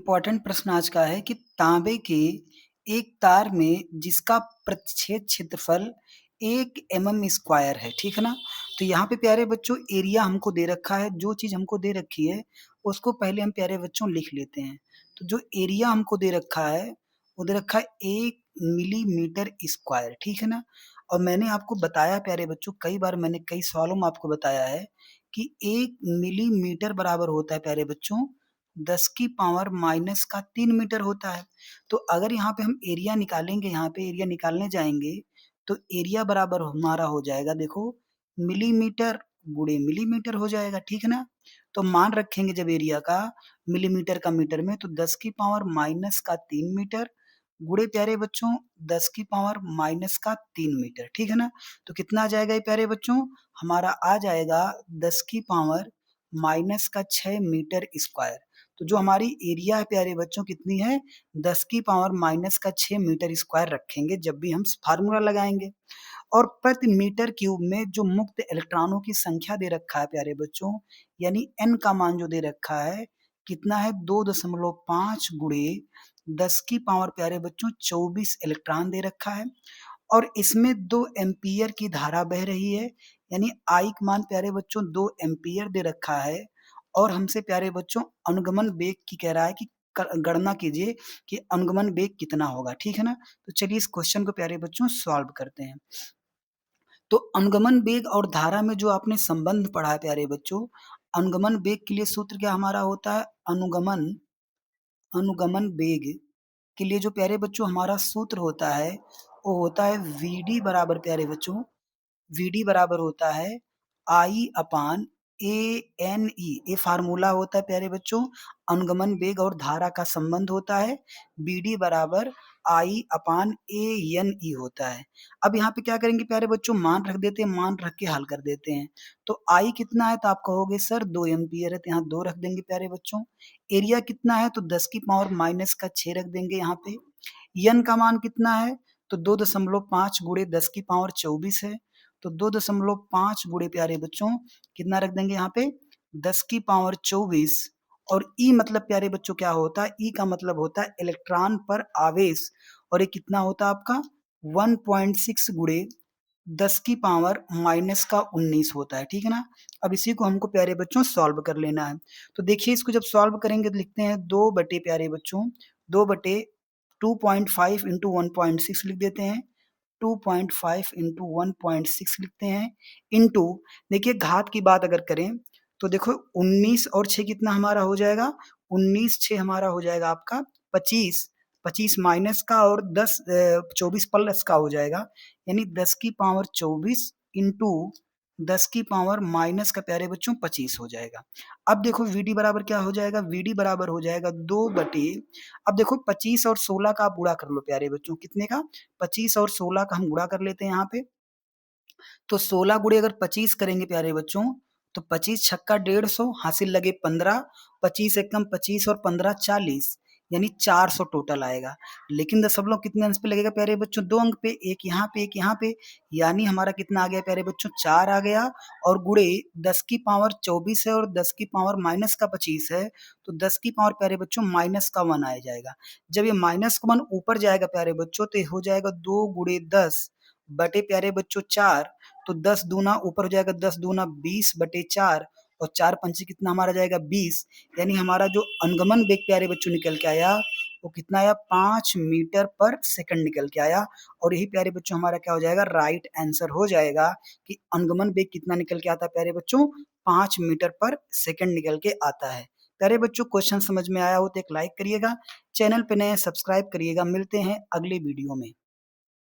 Important प्रश्न आज का है कि तांबे के एक तार में जिसका प्रतिच्छेद क्षेत्रफल 1 mm स्क्वायर है, ठीक है ना? तो यहाँ पे प्यारे बच्चों एरिया हमको दे रखा है, जो चीज़ हमको दे रखी है, उसको पहले हम प्यारे बच्चों लिख लेते हैं। तो जो एरिया हमको दे रखा है, वो दे रखा है 1 मिलीमीटर स्क्वायर, ठीक है ना? और मैंने आपको बताया प्यारे बच्चों, कई बार मैंने कई सवालों में आपको बताया है कि 1 मिलीमीटर बराबर होता है प्यारे बच्चों 10 की पावर माइनस का 3 मीटर होता है। तो अगर यहाँ पे हम एरिया निकालेंगे, यहाँ पे एरिया निकालने जाएँगे, तो एरिया बराबर हमारा हो जाएगा देखो मिलीमीटर गुणे मिलीमीटर हो जाएगा, ठीक है ना? तो मान रखेंगे जब एरिया का मिलीमीटर का मीटर में तो 10 की पावर माइनस का 3 मीटर गुणे प्यारे बच्चों 10 की पावर माइनस का 3 मीटर, ठीक है ना? तो कितना आ जाएगा ये प्यारे बच्चों? हमारा आ जाएगा 10 की पावर माइनस का 6 मीटर स्क्वायर। तो जो हमारी एरिया है प्यारे बच्चों कितनी है 10 की पावर माइनस का 6 मीटर स्क्वायर रखेंगे जब भी हम फार्मूला लगाएंगे। और प्रति मीटर क्यूब में जो मुक्त इलेक्ट्रॉनों की संख्या दे रखा है प्यारे बच्चों यानी n का मान जो दे रखा है कितना है 2.5 गुणे 10 की पावर प्यारे बच्चों 24 इलेक्ट्रॉन दे रखा है और इसमें 2 एम्पियर की धारा बह रही है यानी आई का मान प्यारे बच्चों 2 एम्पियर दे रखा है और हमसे प्यारे बच्चों अनुगमन वेग की कह रहा है कि गणना कीजिए कि अनुगमन वेग कितना होगा, ठीक है ना? तो चलिए इस क्वेश्चन को प्यारे बच्चों सॉल्व करते हैं। तो अनुगमन वेग और धारा में जो आपने संबंध पढ़ा है प्यारे बच्चों, अनुगमन वेग के लिए सूत्र क्या हमारा होता है? अनुगमन अनुगमन वेग के लिए जो प्यारे बच्चों हमारा सूत्र होता है, वो होता है वीडी बराबर प्यारे बच्चों वीडी बराबर होता है आई अपान ए एन ई। ये फार्मूला होता है प्यारे बच्चों अनुगमन वेग और धारा का संबंध होता है बीडी बराबर आई अपान ए एन ई होता है। अब यहाँ पे क्या करेंगे प्यारे बच्चों मान रख देते हैं, मान रख के हल कर देते हैं। तो आई कितना है तो आप कहोगे सर 2 एम्पियर है तो यहाँ 2 रख देंगे प्यारे बच्चों। एरिया कितना है तो 10 की पावर माइनस का 6 रख देंगे यहाँ पे। एन का मान कितना है तो 2.5 गुणे 10 की पावर 24 है तो 2.5 गुणे प्यारे बच्चों कितना रख देंगे यहाँ पे 10 की पावर 24 और ई मतलब प्यारे बच्चों क्या होता है? ई का मतलब होता है इलेक्ट्रॉन पर आवेश और ये कितना होता है आपका 1.6 गुणे 10 की पावर माइनस का 19 होता है, ठीक है ना? अब इसी को हमको प्यारे बच्चों सॉल्व कर लेना है। तो देखिए इसको जब सॉल्व करेंगे तो लिखते हैं 2 बटे प्यारे बच्चों 2 बटे 2.5 इंटू 1.6 लिख देते हैं 2.5 इंटू 1.6 लिखते हैं इंटू देखिए घात की बात अगर करें तो देखो 19 और 6 कितना हमारा हो जाएगा 19 6 हमारा हो जाएगा आपका 25 25 माइनस का और 24 प्लस का हो जाएगा यानी 10 की पावर 24 इंटू 10 की पावर माइनस का प्यारे बच्चों 25 हो जाएगा। अब देखो वीडी बराबर क्या हो जाएगा वीडी बराबर हो जाएगा 2 बटे अब देखो 25 और 16 का आप गुणा कर लो प्यारे बच्चों कितने का 25 और 16 का हम गुणा कर लेते हैं यहाँ पे। तो 16 गुणे अगर 25 करेंगे प्यारे बच्चों तो 25 छक्का 150 हासिल लगे 15 25 एकम 25 और 15 40 यानी 400 टोटल आएगा। लेकिन दशमलव कितने अंश पे लगेगा प्यारे बच्चों 2 अंक पे एक यहाँ पे एक यहाँ पे यानी हमारा कितना आ गया प्यारे बच्चों 4 आ गया और गुणे 10 की पावर 24 है और 10 की पावर माइनस का 25 है तो 10 की पावर प्यारे बच्चों माइनस का 1 आ जाएगा। जब ये माइनस का 1 ऊपर जाएगा प्यारे बच्चों तो ये हो जाएगा 2 गुणे 10 बटे प्यारे बच्चों 4 तो 10 दूना ऊपर हो जाएगा 10 दूना 20 बटे 4 और 4 पंचे कितना हमारा जाएगा 20 यानी हमारा जो अनुगमन वेग प्यारे बच्चों निकल के आया वो कितना आया 5 मीटर पर सेकंड निकल के आया और यही प्यारे बच्चों हमारा क्या हो जाएगा राइट आंसर हो जाएगा कि अनुगमन वेग कितना निकल के आता है प्यारे बच्चों 5 मीटर पर सेकंड निकल के आता है। प्यारे बच्चों क्वेश्चन समझ में आया हो तो एक लाइक करिएगा, चैनल पे नए सब्सक्राइब करिएगा। मिलते हैं अगले वीडियो में।